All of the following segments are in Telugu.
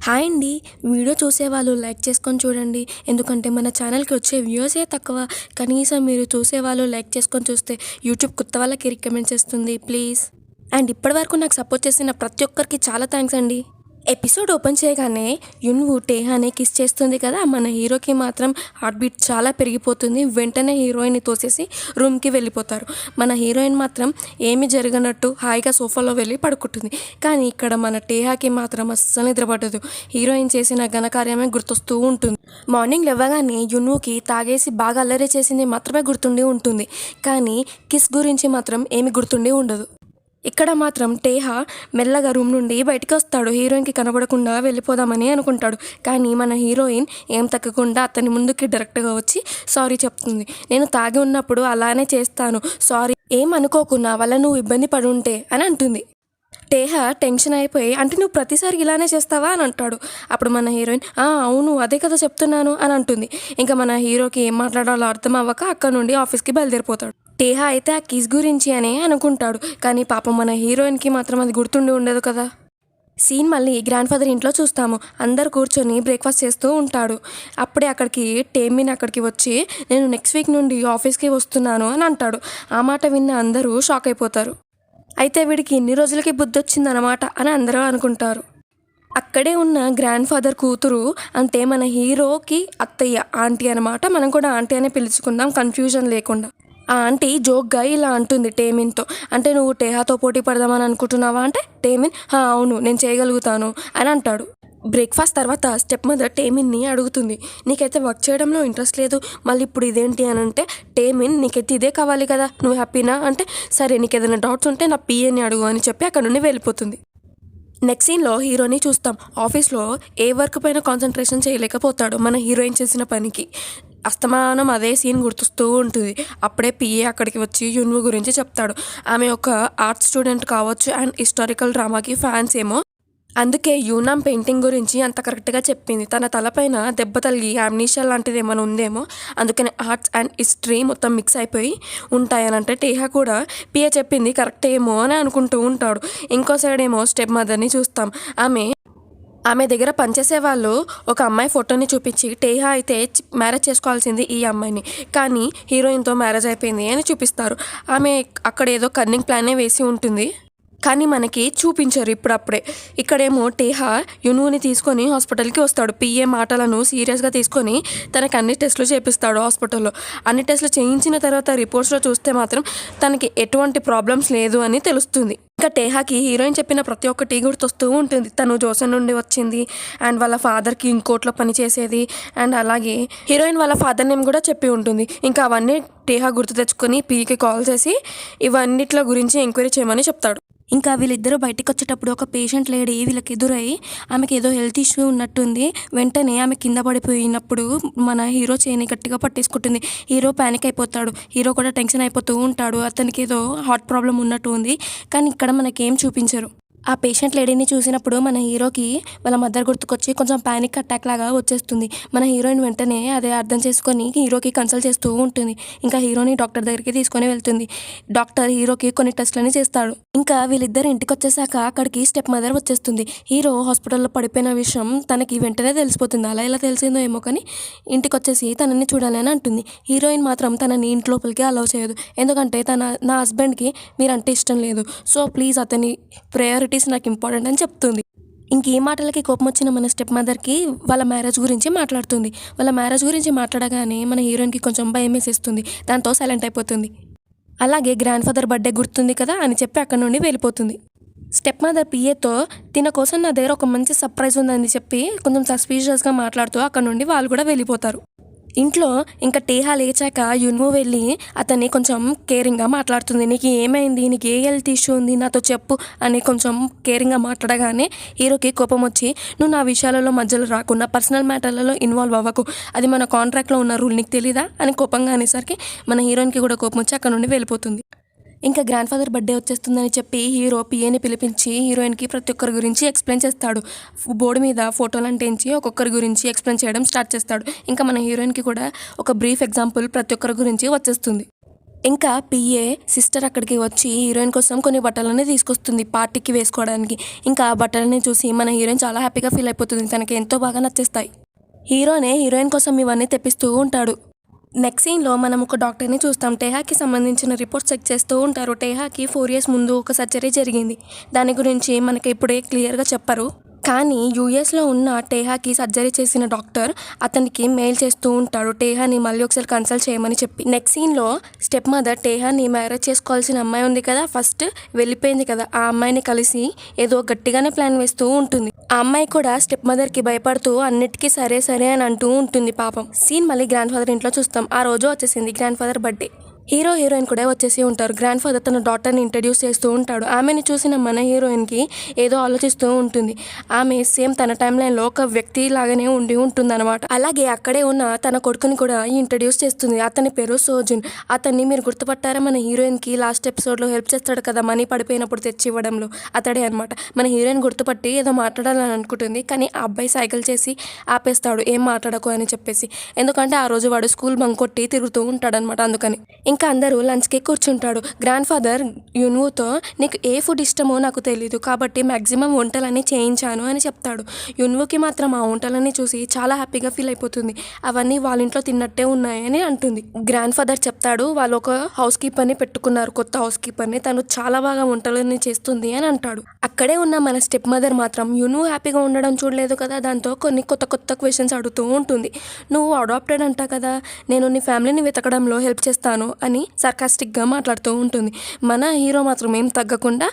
హాయ్ అండి. వీడియో చూసేవాళ్ళు లైక్ చేసుకొని చూడండి. ఎందుకంటే మన ఛానల్‌కి వచ్చే వ్యూవర్సే తక్కువ. కనీసం మీరు చూసేవాళ్ళు లైక్ చేసుకొని చూస్తే యూట్యూబ్ కొత్త వాళ్ళకి రికమెండ్ చేస్తుంది ప్లీజ్. అండ్ ఇప్పటివరకు నాకు సపోర్ట్ చేసిన ప్రతి ఒక్కరికి చాలా థ్యాంక్స్ అండి. ఎపిసోడ్ ఓపెన్ చేయగానే యున్వు టేహాని కిస్ చేస్తుంది కదా, మన హీరోకి మాత్రం హార్ట్ బీట్ చాలా పెరిగిపోతుంది. వెంటనే హీరోయిన్ని తోసేసి రూమ్కి వెళ్ళిపోతారు. మన హీరోయిన్ మాత్రం ఏమి జరగనట్టు హాయిగా సోఫాలో వెళ్ళి పడుకుంటుంది. కానీ ఇక్కడ మన టేహాకి మాత్రం అస్సలు నిద్రపడదు. హీరోయిన్ చేసిన ఘనకార్యమే గుర్తొస్తూ ఉంటుంది. మార్నింగ్ లేవగానే యున్వుకి తాగేసి బాగా అల్లరి చేసింది మాత్రమే గుర్తుండి ఉంటుంది. కానీ కిస్ గురించి మాత్రం ఏమి గుర్తుండి ఉండదు. ఇక్కడ మాత్రం టేహా మెల్లగా రూమ్ నుండి బయటికి వస్తాడు. హీరోయిన్కి కనబడకుండా వెళ్ళిపోదామని అనుకుంటాడు. కానీ మన హీరోయిన్ ఏం తగ్గకుండా అతని ముందుకి డైరెక్ట్గా వచ్చి సారీ చెప్తుంది. నేను తాగి ఉన్నప్పుడు అలానే చేస్తాను, సారీ, ఏం అనుకోకున్నా వల్ల నువ్వు ఇబ్బంది పడి ఉంటే అని అంటుంది. టేహా టెన్షన్ అయిపోయి, అంటే నువ్వు ప్రతిసారి ఇలానే చేస్తావా అని అంటాడు. అప్పుడు మన హీరోయిన్ అవును అదే కదా చెప్తున్నాను అని అంటుంది. ఇంకా మన హీరోకి ఏం మాట్లాడాలో అర్థం అవ్వక అక్కడ నుండి ఆఫీస్కి బయలుదేరిపోతాడు. టేహా అయితే ఆ కిస్ గురించి అనే అనుకుంటాడు. కానీ పాపం మన హీరోయిన్కి మాత్రం అది గుర్తుండి ఉండదు కదా. సీన్ మళ్ళీ గ్రాండ్ ఫాదర్ ఇంట్లో చూస్తాము. అందరు కూర్చొని బ్రేక్ఫాస్ట్ చేస్తూ ఉంటాడు. అప్పుడే అక్కడికి టేమిన్ అక్కడికి వచ్చి నేను నెక్స్ట్ వీక్ నుండి ఆఫీస్కి వస్తున్నాను అని అంటాడు. ఆ మాట విన్న అందరూ షాక్ అయిపోతారు. అయితే వీడికి ఇన్ని రోజులకి బుద్ధి వచ్చిందన్నమాట అని అందరూ అనుకుంటారు. అక్కడే ఉన్న గ్రాండ్ ఫాదర్ కూతురు, అంటే మన హీరోకి అత్తయ్య, ఆంటీ అనమాట. మనం కూడా ఆంటీ అనే పిలుచుకుందాం కన్ఫ్యూజన్ లేకుండా. ఆ ఆంటీ జోక్గా ఇలా అంటుంది టేమిన్తో, అంటే నువ్వు టేహాతో పోటీ పడదామని అనుకుంటున్నావా అంటే టేమిన్ అవును నేను చేయగలుగుతాను అని అంటాడు. బ్రేక్ఫాస్ట్ తర్వాత స్టెప్ మదర్ టేమిన్ని అడుగుతుంది, నీకైతే వర్క్ చేయడంలో ఇంట్రెస్ట్ లేదు, మళ్ళీ ఇప్పుడు ఇదేంటి అని అంటే టేమిన్ నీకైతే ఇదే కావాలి కదా, నువ్వు హ్యాపీనా అంటే సరే నీకు ఏదైనా డౌట్స్ ఉంటే నా పిఏని అడుగు అని చెప్పి అక్కడ నుండి వెళ్ళిపోతుంది. నెక్స్ట్ సీన్లో హీరోని చూస్తాం. ఆఫీస్లో ఏ వర్క్ పైన కాన్సన్ట్రేషన్ చేయలేకపోతాడు మన హీరోయిన్ చేసిన పనికి. అస్తమానం అదే సీన్ గుర్తొస్తూ ఉంటుంది. అప్పుడే పిఏ అక్కడికి వచ్చి యున్వు గురించి చెప్తాడు. ఆమె ఒక ఆర్ట్ స్టూడెంట్ కావచ్చు అండ్ హిస్టారికల్ డ్రామాకి ఫ్యాన్స్ ఏమో, అందుకే యూనామ్ పెయింటింగ్ గురించి అంత కరెక్ట్గా చెప్పింది. తన తలపైన దెబ్బ తగిలి అమ్నీషియా లాంటిది ఏమైనా ఉందేమో, అందుకని ఆర్ట్స్ అండ్ హిస్టరీ మొత్తం మిక్స్ అయిపోయి ఉంటాయనంటే టేహా కూడా పిఏ చెప్పింది కరెక్ట్ ఏమో అని అనుకుంటూ ఉంటాడు. ఇంకో సైడ్ ఏమో స్టెప్ మదర్ని చూస్తాం. ఆమె దగ్గర పనిచేసే వాళ్ళు ఒక అమ్మాయి ఫోటోని చూపించి టేహా అయితే మ్యారేజ్ చేసుకోవాల్సింది ఈ అమ్మాయిని, కానీ హీరోయిన్తో మ్యారేజ్ అయిపోయింది అని చూపిస్తారు. ఆమె అక్కడ ఏదో కన్నింగ్ ప్లానే వేసి ఉంటుంది, కానీ మనకి చూపించరు ఇప్పుడప్పుడే. ఇక్కడేమో టేహా యునుని తీసుకొని హాస్పిటల్కి వస్తాడు. పిఏ మాటలను సీరియస్గా తీసుకొని తనకి అన్ని టెస్టులు చేపిస్తాడు హాస్పిటల్లో. అన్ని టెస్టులు చేయించిన తర్వాత రిపోర్ట్స్లో చూస్తే మాత్రం తనకి ఎటువంటి ప్రాబ్లమ్స్ లేదు అని తెలుస్తుంది. ఇంకా టేహాకి హీరోయిన్ చెప్పిన ప్రతి ఒక్కటి గుర్తొస్తూ ఉంటుంది. తను జోసన్ నుండి వచ్చింది అండ్ వాళ్ళ ఫాదర్కి ఇంకోట్లో పని చేసేది, అండ్ అలాగే హీరోయిన్ వాళ్ళ ఫాదర్ నేమ్ కూడా చెప్పి ఉంటుంది. ఇంకా అవన్నీ టేహా గుర్తు తెచ్చుకొని పీకి కాల్ చేసి ఇవన్నిట్ల గురించి ఎంక్వైరీ చేయమని చెప్తాడు. ఇంకా వీళ్ళిద్దరూ బయటికి వచ్చేటప్పుడు ఒక పేషెంట్ లేడీ వీళ్ళకి ఎదురై ఆమెకి ఏదో హెల్త్ ఇష్యూ ఉన్నట్టుంది. వెంటనే ఆమె కింద పడిపోయినప్పుడు మన హీరో చేయని గట్టిగా పట్టేసుకుంటుంది. హీరో ప్యానిక్ అయిపోతాడు. హీరో కూడా టెన్షన్ అయిపోతూ ఉంటాడు. అతనికి ఏదో హార్ట్ ప్రాబ్లం ఉన్నట్టు ఉంది, కానీ ఇక్కడ మనకేం చూపించరు. ఆ పేషెంట్ లేడీని చూసినప్పుడు మన హీరోకి వాళ్ళ మదర్ గుర్తుకొచ్చి కొంచెం ప్యానిక్ అటాక్ లాగా వచ్చేస్తుంది. మన హీరోయిన్ వెంటనే అదే అర్థం చేసుకొని హీరోకి కన్సల్ట్ చేస్తూ ఉంటుంది. ఇంకా హీరోని డాక్టర్ దగ్గరికి తీసుకొని వెళ్తుంది. డాక్టర్ హీరోకి కొన్ని టెస్ట్లని చేస్తాడు. ఇంకా వీళ్ళిద్దరు ఇంటికి వచ్చేసాక అక్కడికి స్టెప్ మదర్ వచ్చేస్తుంది. హీరో హాస్పిటల్లో పడిపోయిన విషయం తనకి వెంటనే తెలిసిపోతుంది. అలా ఎలా తెలిసిందో ఏమో కానీ ఇంటికి వచ్చేసి తనని చూడాలని అంటుంది. హీరోయిన్ మాత్రం తనని ఇంటి లోపలికి అలౌ చేయదు. ఎందుకంటే నా హస్బెండ్కి మీరంటే ఇష్టం లేదు, సో ప్లీజ్ అతని ప్రయారిటీస్ నాకు ఇంపార్టెంట్ అని చెప్తుంది. ఇంకే మాటలకి కోపం వచ్చిన మన స్టెప్ మదర్కి వాళ్ళ మ్యారేజ్ గురించి మాట్లాడుతుంది. వాళ్ళ మ్యారేజ్ గురించి మాట్లాడగానే మన హీరోయిన్కి కొంచెం భయం వేసేస్తుంది. దాంతో సైలెంట్ అయిపోతుంది. అలాగే గ్రాండ్ ఫాదర్ బర్త్డే గుర్తుంది కదా అని చెప్పి అక్కడ నుండి వెళ్ళిపోతుంది. స్టెప్ మదర్ పిఏతో తిన కోసం నా దగ్గర ఒక మంచి సర్ప్రైజ్ ఉందని చెప్పి కొంచెం సస్పీషియస్గా మాట్లాడుతూ అక్కడ నుండి వాళ్ళు కూడా వెళ్ళిపోతారు. ఇంట్లో ఇంకా టేహా లేచాక యున్వు వెళ్ళి అతన్ని కొంచెం కేరింగ్గా మాట్లాడుతుంది. నీకు ఏమైంది, నీకు ఏ హెల్త్ ఇష్యూ ఉంది నాతో చెప్పు అని కొంచెం కేరింగ్గా మాట్లాడగానే హీరోకి కోపం వచ్చి, నువ్వు నా విషయాలలో మధ్యలో రాకుండా పర్సనల్ మ్యాటర్లలో ఇన్వాల్వ్ అవ్వకు, అది మన కాంట్రాక్ట్లో ఉన్న రూల్, నీకు తెలీదా అని కోపంగా అనేసరికి మన హీరోయిన్కి కూడా కోపం వచ్చి అక్కడ నుండి వెళ్ళిపోతుంది. ఇంకా గ్రాండ్ ఫాదర్ బర్త్డే వచ్చేస్తుందని చెప్పి హీరో పిఏని పిలిపించి హీరోయిన్కి ప్రతి ఒక్కరి గురించి ఎక్స్ప్లెయిన్ చేస్తాడు. బోర్డు మీద ఫోటోలు అంటించి ఒక్కొక్కరి గురించి ఎక్స్ప్లెయిన్ చేయడం స్టార్ట్ చేస్తాడు. ఇంకా మన హీరోయిన్కి కూడా ఒక బ్రీఫ్ ఎగ్జాంపుల్ ప్రతి ఒక్కరి గురించి వచ్చేస్తుంది. ఇంకా పిఏ సిస్టర్ అక్కడికి వచ్చి హీరోయిన్ కోసం కొన్ని బట్టలని తీసుకొస్తుంది పార్టీకి వేసుకోవడానికి. ఇంకా ఆ బట్టలని చూసి మన హీరోయిన్ చాలా హ్యాపీగా ఫీల్ అయిపోతుంది. తనకి ఎంతో బాగా నచ్చేస్తాయి. హీరోనే హీరోయిన్ కోసం ఇవన్నీ తెప్పిస్తూ ఉంటాడు. నెక్స్ట్ సీన్లో మనం ఒక డాక్టర్ని చూస్తాం. టేహాకి సంబంధించిన రిపోర్ట్స్ చెక్ చేస్తూ ఉంటారు. టేహాకి 4 years ముందు ఒక సర్జరీ జరిగింది. దాని గురించి మనకి ఇప్పుడే క్లియర్గా చెప్పరు. కానీ యూఎస్లో ఉన్న టేహాకి సర్జరీ చేసిన డాక్టర్ అతనికి మెయిల్ చేస్తూ ఉంటాడు టేహాని మళ్ళీ ఒకసారి కన్సల్ట్ చేయమని చెప్పి. నెక్స్ట్ సీన్లో స్టెప్ మదర్ టేహాని మ్యారేజ్ చేసుకోవాల్సిన అమ్మాయి ఉంది కదా, ఫస్ట్ వెళ్ళిపోయింది కదా, ఆ అమ్మాయిని కలిసి ఏదో గట్టిగానే ప్లాన్ వేస్తూ ఉంటుంది. ఆ అమ్మాయి కూడా స్టెప్ మదర్కి భయపడుతూ అన్నిటికీ సరే సరే అని అంటూ ఉంటుంది పాపం. సీన్ మళ్ళీ గ్రాండ్ ఫాదర్ ఇంట్లో చూస్తాం. ఆ రోజు వచ్చేసింది grand father birthday. Hero heroine కూడా వచ్చేసి ఉంటారు. గ్రాండ్ ఫాదర్ తన డాటర్ని ఇంట్రడ్యూస్ చేస్తూ ఉంటాడు. ఆమెని చూసిన మన హీరోయిన్కి ఏదో ఆలోచిస్తూ ఉంటుంది. ఆమె సేమ్ తన టైం లైన్లో ఒక వ్యక్తి లాగానే ఉంటుంది అనమాట. అలాగే అక్కడే ఉన్న తన కొడుకుని కూడా ఇంట్రడ్యూస్ చేస్తుంది. అతని పేరు సోజున్. అతన్ని మీరు గుర్తుపట్టారా? మన హీరోయిన్కి లాస్ట్ ఎపిసోడ్లో హెల్ప్ చేస్తాడు కదా మనీ పడిపోయినప్పుడు తెచ్చి ఇవ్వడంలో, అతడే అనమాట. మన హీరోయిన్ గుర్తుపట్టి ఏదో మాట్లాడాలని అనుకుంటుంది. కానీ ఆ అబ్బాయి సైకిల్ చేసి ఆపేస్తాడు, ఏం మాట్లాడకు అని చెప్పేసి. ఎందుకంటే ఆ రోజు వాడు స్కూల్ బంక్ కొట్టి తిరుగుతూ ఉంటాడనమాట. అందుకని ఇంకా అందరూ లంచ్కి కూర్చుంటాడు. గ్రాండ్ ఫాదర్ యున్వుతో నీకు ఏ ఫుడ్ ఇష్టమో నాకు తెలీదు, కాబట్టి మ్యాక్సిమం వంటలన్నీ చేయించాను అని చెప్తాడు. యున్వుకి మాత్రం ఆ వంటలన్నీ చూసి చాలా హ్యాపీగా ఫీల్ అయిపోతుంది. అవన్నీ వాళ్ళ ఇంట్లో తిన్నట్టే ఉన్నాయని అంటుంది. గ్రాండ్ ఫాదర్ చెప్తాడు వాళ్ళు ఒక హౌస్ కీపర్ని పెట్టుకున్నారు, కొత్త హౌస్ కీపర్ని, తను చాలా బాగా వంటలన్నీ చేస్తుంది అని అంటాడు. అక్కడే ఉన్న మన స్టెప్ మదర్ మాత్రం యున్వు హ్యాపీగా ఉండడం చూడలేదు కదా, దాంతో కొన్ని కొత్త కొత్త క్వశ్చన్స్ అడుగుతూ ఉంటుంది. నువ్వు అడాప్టెడ్ అంటా కదా, నేను నీ ఫ్యామిలీని వెతకడంలో హెల్ప్ చేస్తాను అని సర్కాస్టిక్గా మాట్లాడుతూ ఉంటుంది. మన హీరో మాత్రం ఏం తగ్గకుండా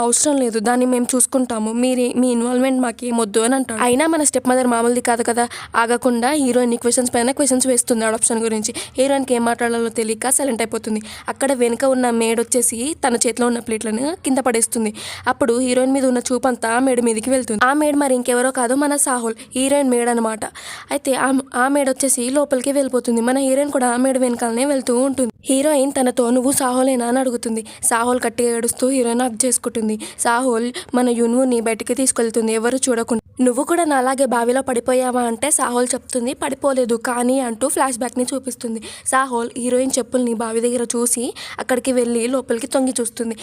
అవసరం లేదు, దాన్ని మేము చూసుకుంటాము, మీ ఇన్వాల్వ్మెంట్ మాకేమొద్దు అని అంటాడు. అయినా మన స్టెప్ మదర్ మామూలుది కాదు కదా, ఆగకుండా హీరోయిన్ క్వశ్చన్స్ పైన క్వశ్చన్స్ వేస్తుంది అడాప్షన్ గురించి. హీరోయిన్కి ఏం మాట్లాడాలో తెలియక సైలెంట్ అయిపోతుంది. అక్కడ వెనుక ఉన్న మేడ్ వచ్చేసి తన చేతిలో ఉన్న ప్లేట్లను కింద పడేస్తుంది. అప్పుడు హీరోయిన్ మీద ఉన్న చూపంతా మేడ్ మీదకి వెళ్తుంది. ఆ మేడ్ మరి ఇంకెవరో కాదు, మన సాహుల్, హీరోయిన్ మేడ్ అనమాట. అయితే ఆ మేడ్ వచ్చేసి లోపలికి వెళ్ళిపోతుంది. మన హీరోయిన్ కూడా ఆ మేడ్ వెనకాలనే వెళ్తూ ఉంటుంది. హీరోయిన్ తనతో నువ్వు సాహులేనా అని అడుగుతుంది. సాహుల్ గట్టిగా ఏడుస్తూ హీరోయిన్ హగ్ చేసుకుంటుంది. సాహుల్ మన యున్వుని బయటికి తీసుకెళ్తుంది ఎవరు చూడకుండా. నువ్వు కూడా నాలాగే బావిలో పడిపోయావా అంటే సాహుల్ చెప్తుంది పడిపోలేదు కానీ అంటూ ఫ్లాష్ బ్యాక్ని చూపిస్తుంది. సాహుల్ హీరోయిన్ చెప్పుల్ని బావి దగ్గర చూసి అక్కడికి వెళ్ళి లోపలికి తొంగి చూస్తుంది.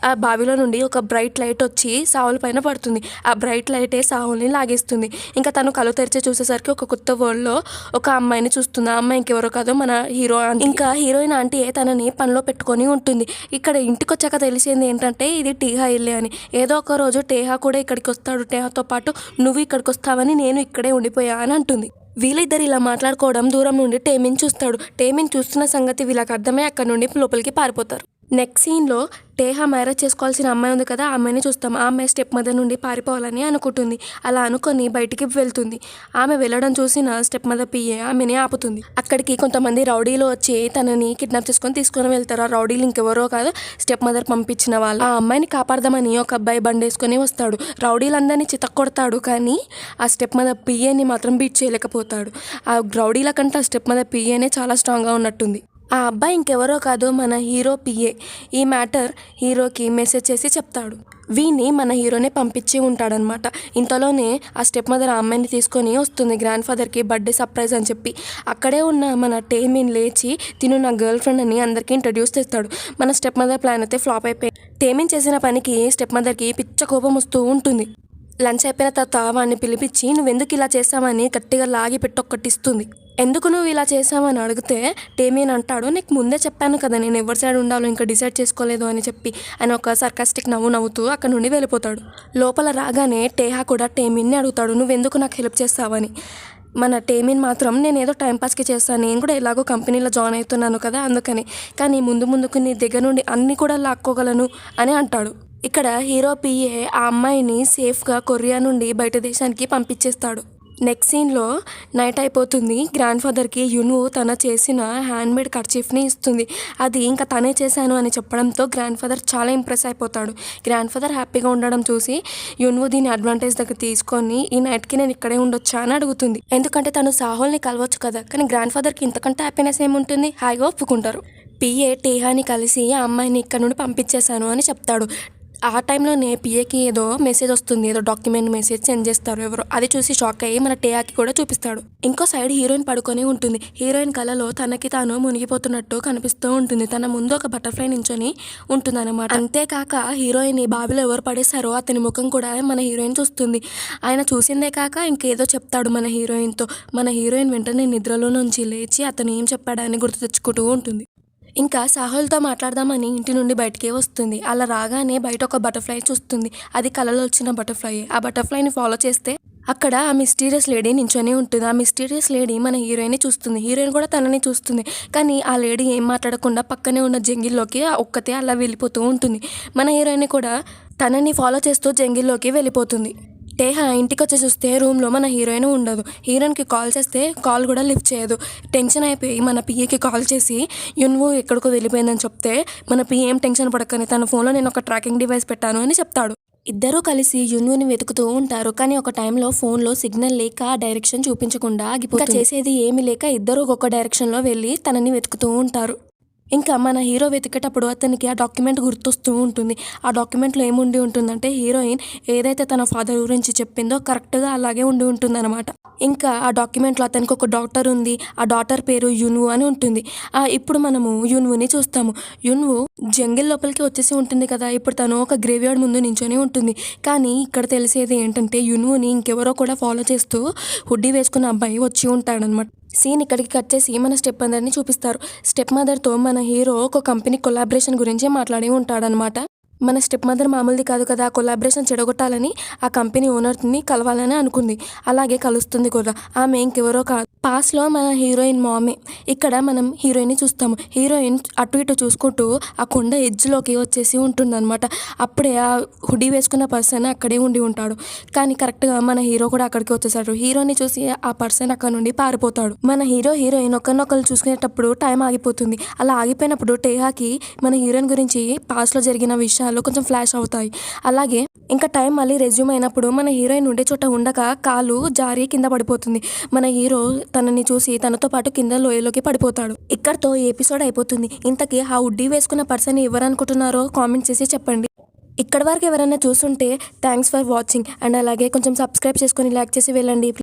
ఆ బావిలో నుండి ఒక బ్రైట్ లైట్ వచ్చి సాహుల్ పైన పడుతుంది. ఆ బ్రైట్ లైటే సాహుల్ని లాగేస్తుంది. ఇంకా తను కళ్ళు తెరిచి చూసేసరికి ఒక కొత్త వరల్డ్లో ఒక అమ్మాయిని చూస్తుంది. ఆ అమ్మాయి ఇంకెవరో కాదు మన హీరో. ఇంకా హీరోయిన్ ఆంటీయే తనని పనిలో పెట్టుకొని ఉంటుంది. ఇక్కడ ఇంటికి వచ్చాక తెలిసింది ఏంటంటే ఇది టీహా ఇల్లే అని. ఏదో ఒక రోజు టేహా కూడా ఇక్కడికి వస్తాడు, టేహాతో పాటు నువ్వు ఇక్కడికి వస్తావని నేను ఇక్కడే ఉండిపోయా అని అంటుంది. వీళ్ళిద్దరు ఇలా మాట్లాడుకోవడం దూరం నుండి టేమిన్ చూస్తాడు. టేమిన్ చూస్తున్న సంగతి వీళ్ళకి అర్థమై అక్కడ నుండి లోపలికి పారిపోతారు. నెక్స్ట్ సీన్లో టేహా మ్యారేజ్ చేసుకోవాల్సిన అమ్మాయి ఉంది కదా, ఆ అమ్మాయిని చూస్తాం. ఆ అమ్మాయి స్టెప్ మదర్ నుండి పారిపోవాలని అనుకుంటుంది. అలా అనుకొని బయటికి వెళ్తుంది. ఆమె వెళ్ళడం చూసిన స్టెప్ మదర్ పిఏ ఆమెని ఆపుతుంది. అక్కడికి కొంతమంది రౌడీలు వచ్చి తనని కిడ్నాప్ తీసుకొని వెళ్తారు. ఆ రౌడీలు ఇంకెవరో కాదు, స్టెప్ మదర్ పంపించిన వాళ్ళు. ఆ అమ్మాయిని కాపాడదామని ఒక అబ్బాయి బండేసుకొని వస్తాడు. రౌడీలందరినీ చితక్కొడతాడు, కానీ ఆ స్టెప్ మదర్ పిఏని మాత్రం బీట్ చేయలేకపోతాడు. ఆ రౌడీల కంటే ఆ స్టెప్ మదర్ పిఏనే చాలా స్ట్రాంగ్గా ఉన్నట్టుంది. ఆ అబ్బాయి ఇంకెవరో కాదు మన హీరో పిఏ. ఈ మ్యాటర్ హీరోకి మెసేజ్ చేసి చెప్తాడు. వీని మన హీరోనే పంపించి ఉంటాడనమాట. ఇంతలోనే ఆ స్టెప్ మదర్ ఆ అమ్మాయిని తీసుకొని వస్తుంది గ్రాండ్ ఫాదర్కి బర్త్డే సర్ప్రైజ్ అని చెప్పి. అక్కడే ఉన్న మన టేమిన్ లేచి తిను నా గర్ల్ ఫ్రెండ్ అని అందరికీ ఇంట్రడ్యూస్ చేస్తాడు. మన స్టెప్ మదర్ ప్లాన్ అయితే ఫ్లాప్ అయిపోయి టేమిన్ చేసిన పనికి స్టెప్ మదర్కి పిచ్చ కోపం వస్తూ ఉంటుంది. లంచ్ అయిపోయిన తర్వాత వాడిని పిలిపించి నువ్వెందుకు ఇలా చేసావని గట్టిగా లాగి పెట్టొక్కటిస్తుంది. ఎందుకు నువ్వు ఇలా చేసావని అడిగితే టేమిన్ అంటాడు నీకు ముందే చెప్పాను కదా నేను ఎవరి సైడ్ ఉండాలో ఇంకా డిసైడ్ చేసుకోలేదు అని చెప్పి. ఆయన ఒక సర్కాస్టిక్ నవ్వుతూ అక్కడ నుండి వెళ్ళిపోతాడు. లోపల రాగానే టేహా కూడా టేమిన్ని అడుగుతాడు నువ్వెందుకు నాకు హెల్ప్ చేస్తావని. మన టేమిన్ మాత్రం నేను ఏదో టైంపాస్కి చేస్తాను, నేను కూడా ఎలాగో కంపెనీలో జాయిన్ అవుతున్నాను కదా అందుకని, కానీ ముందుకు నీ దగ్గర నుండి అన్నీ కూడా లాక్కోగలను అని అంటాడు. ఇక్కడ హీరో పిఏ ఆ అమ్మాయిని సేఫ్గా కొరియా నుండి బయట దేశానికి పంపించేస్తాడు. నెక్స్ట్ సీన్లో నైట్ అయిపోతుంది. గ్రాండ్ ఫాదర్కి యున్వు తన చేసిన హ్యాండ్మేడ్ కర్చీఫ్ని ఇస్తుంది. అది ఇంకా తనే చేశాను అని చెప్పడంతో గ్రాండ్ ఫాదర్ చాలా ఇంప్రెస్ అయిపోతాడు. గ్రాండ్ ఫాదర్ హ్యాపీగా ఉండడం చూసి యున్వు దీని అడ్వాంటేజ్ దగ్గర తీసుకొని ఈ నైట్కి నేను ఇక్కడే ఉండొచ్చా అని అడుగుతుంది. ఎందుకంటే తను సాహుల్ని కలవచ్చు కదా, కానీ గ్రాండ్ ఫాదర్కి ఇంతకంటే హ్యాపీనెస్ ఏముంటుంది, హాయిగా ఒప్పుకుంటారు. పిఏ టేహాని కలిసి ఆ అమ్మాయిని ఇక్కడ నుండి పంపించేశాను అని చెప్తాడు. ఆ టైంలోనే పిఏకి ఏదో మెసేజ్ వస్తుంది, ఏదో డాక్యుమెంట్ మెసేజ్ సెండ్ చేస్తారు ఎవరో. అది చూసి షాక్ అయ్యి మన టేయాకి కూడా చూపిస్తాడు. ఇంకో సైడ్ హీరోయిన్ పడుకొని ఉంటుంది. హీరోయిన్ కలలో తనకి తాను మునిగిపోతున్నట్టు కనిపిస్తూ ఉంటుంది. తన ముందు ఒక బటర్ఫ్లై నించొని ఉంటుందన్నమాట. అంతేకాక హీరోయిన్ బావిలో ఎవరు పడేశారో అతని ముఖం కూడా మన హీరోయిన్ చూస్తుంది. ఆయన చూసిందే కాక ఇంకేదో చెప్తాడు మన హీరోయిన్తో. మన హీరోయిన్ వెంటనే నిద్రలో నుంచి లేచి అతను ఏం చెప్పాడని గుర్తు తెచ్చుకుంటూ ఉంటుంది. ఇంకా సాహుల్తో మాట్లాడదామని ఇంటి నుండి బయటికే వస్తుంది. అలా రాగానే బయట ఒక బటర్ఫ్లై చూస్తుంది. అది కలలో వచ్చిన బటర్ఫ్లై. ఆ బటర్ఫ్లైని ఫాలో చేస్తే అక్కడ ఆ మిస్టీరియస్ లేడీ నించొని ఉంటుంది. ఆ మిస్టీరియస్ లేడీ మన హీరోయిన్ని చూస్తుంది. హీరోయిన్ కూడా తనని చూస్తుంది. కానీ ఆ లేడీ ఏం మాట్లాడకుండా పక్కనే ఉన్న జంగిల్లోకి ఒక్కతే అలా వెళ్ళిపోతూ ఉంటుంది. మన హీరోయిన్ కూడా తనని ఫాలో చేస్తూ జంగిల్లోకి వెళ్ళిపోతుంది. టేహా ఇంటికి వచ్చి చూస్తే రూమ్లో మన హీరోయిన్ ఉండదు. హీరోయిన్కి కాల్ చేస్తే కాల్ కూడా లిఫ్ట్ చేయదు. టెన్షన్ అయిపోయి మన పిఏకి కాల్ చేసి యున్వు ఎక్కడికో వెళ్ళిపోయిందని చెప్తే మన పిఏ ఏం టెన్షన్ పడకని తన ఫోన్లో నేను ఒక ట్రాకింగ్ డివైస్ పెట్టాను అని చెప్తాడు. ఇద్దరూ కలిసి యున్వుని వెతుకుతూ ఉంటారు. కానీ ఒక టైంలో ఫోన్లో సిగ్నల్ లేక డైరెక్షన్ చూపించకుండా ఆగిపోతుంది. చేసేది ఏమీ లేక ఇద్దరు ఒక్కొక్క డైరెక్షన్లో వెళ్ళి తనని వెతుకుతూ ఉంటారు. ఇంకా మన హీరో వెతికేటప్పుడు అతనికి ఆ డాక్యుమెంట్ గుర్తొస్తూ ఉంటుంది. ఆ డాక్యుమెంట్లో ఏముండి ఉంటుందంటే హీరోయిన్ ఏదైతే తన ఫాదర్ గురించి చెప్పిందో కరెక్ట్గా అలాగే ఉండి ఉంటుందన్నమాట. ఇంకా ఆ డాక్యుమెంట్లో అతనికి ఒక డాటర్ ఉంది. ఆ డాటర్ పేరు యున్వు అని ఉంటుంది. ఇప్పుడు మనము యున్వుని చూస్తాము. యున్వు జంగిల్ లోపలికి వచ్చేసి ఉంటుంది కదా. ఇప్పుడు తను ఒక గ్రేవ్యార్డ్ ముందు నించొని ఉంటుంది. కానీ ఇక్కడ తెలిసేది ఏంటంటే యున్వుని ఇంకెవరో కూడా ఫాలో చేస్తూ హుడ్డీ వేసుకున్న అబ్బాయి వచ్చి ఉంటాడనమాట. సీన్ ఇక్కడికి కట్ చేసి మన స్టెప్ మదర్ని చూపిస్తారు. స్టెప్ మదర్తో మన హీరో ఒక కంపెనీ కొలాబరేషన్ గురించి మాట్లాడి ఉంటాడనమాట. మన స్టెప్ మదర్ మామూలుది కాదు కదా. కొలాబరేషన్ చెడగొట్టాలని ఆ కంపెనీ ఓనర్ని కలవాలని అనుకుంది. అలాగే కలుస్తుంది కూడా. ఆమె ఇంకెవరో కాదు, పాస్ట్లో మన హీరోయిన్ మామే. ఇక్కడ మనం హీరోయిన్ని చూస్తాము. హీరోయిన్ అటు ఇటు చూసుకుంటూ ఆ కొండ ఎడ్జ్లోకి వచ్చేసి ఉంటుందన్నమాట. అప్పుడే ఆ హుడీ వేసుకున్న పర్సన్ అక్కడే ఉండి ఉంటాడు. కానీ కరెక్ట్గా మన హీరో కూడా అక్కడికి వచ్చేసాడు. హీరోని చూసి ఆ పర్సన్ అక్కడ నుండి పారిపోతాడు. మన హీరో హీరోయిన్ ఒకరినొకరు చూసుకునేటప్పుడు టైం ఆగిపోతుంది. అలా ఆగిపోయినప్పుడు టేహాకి మన హీరోయిన్ గురించి పాస్ట్లో జరిగిన విషయాలు కొంచెం ఫ్లాష్ అవుతాయి. అలాగే ఇంకా టైం మళ్ళీ రెజ్యూమ్ అయినప్పుడు మన హీరోయిన్ ఉండే చోట ఉండగా కాలు జారి కింద పడిపోతుంది. మన హీరో తనని చూసి తనతో పాటు కింద లోయలోకి పడిపోతాడు. ఇక్కడతో ఎపిసోడ్ అయిపోతుంది. ఇంతకీ ఆ హుడ్డీ వేసుకున్న పర్సన్ ఎవరు అనుకుంటున్నారో కామెంట్ చేసి చెప్పండి. ఇక్కడ వరకు ఎవరైనా చూస్తుంటే థ్యాంక్స్ ఫర్ వాచింగ్. అండ్ అలాగే కొంచెం సబ్స్క్రైబ్ చేసుకొని లైక్ చేసి వెళ్ళండి.